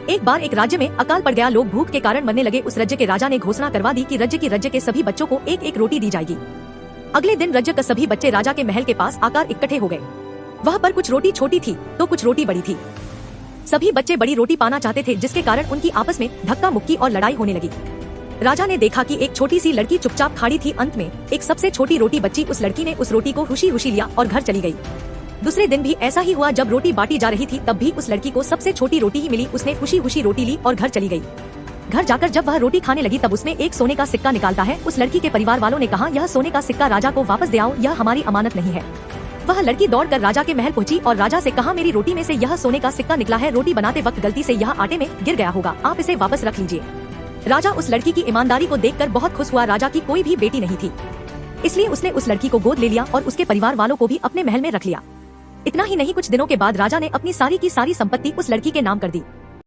एक बार एक राज्य में अकाल पड़ गया। लोग भूख के कारण मरने लगे। उस राज्य के राजा ने घोषणा करवा दी कि राज्य के सभी बच्चों को एक एक रोटी दी जाएगी। अगले दिन राज्य के सभी बच्चे राजा के महल के पास आकर इकट्ठे हो गए। वहाँ पर कुछ रोटी छोटी थी तो कुछ रोटी बड़ी थी। सभी बच्चे बड़ी रोटी पाना चाहते थे, जिसके कारण उनकी आपस में धक्का मुक्की और लड़ाई होने लगी। राजा ने देखा कि एक छोटी सी लड़की चुपचाप खड़ी थी। अंत में एक सबसे छोटी रोटी बची। उस लड़की ने उस रोटी को खुशी खुशी लिया और घर चली गई। दूसरे दिन भी ऐसा ही हुआ। जब रोटी बांटी जा रही थी तब भी उस लड़की को सबसे छोटी रोटी ही मिली। उसने खुशी खुशी रोटी ली और घर चली गई। घर जाकर जब वह रोटी खाने लगी तब उसने एक सोने का सिक्का निकालता है। उस लड़की के परिवार वालों ने कहा, यह सोने का सिक्का राजा को वापस दे आओ, यह हमारी अमानत नहीं है। वह लड़की दौड़कर राजा के महल पहुंची और राजा से कहा, मेरी रोटी में से यह सोने का सिक्का निकला है। रोटी बनाते वक्त गलती से यह आटे में गिर गया होगा, आप इसे वापस रख लीजिए। राजा उस लड़की की ईमानदारी को देखकर बहुत खुश हुआ। राजा की कोई भी बेटी नहीं थी, इसलिए उसने उस लड़की को गोद ले लिया और उसके परिवार वालों को भी अपने महल में रख लिया। इतना ही नहीं, कुछ दिनों के बाद राजा ने अपनी सारी की सारी संपत्ति उस लड़की के नाम कर दी।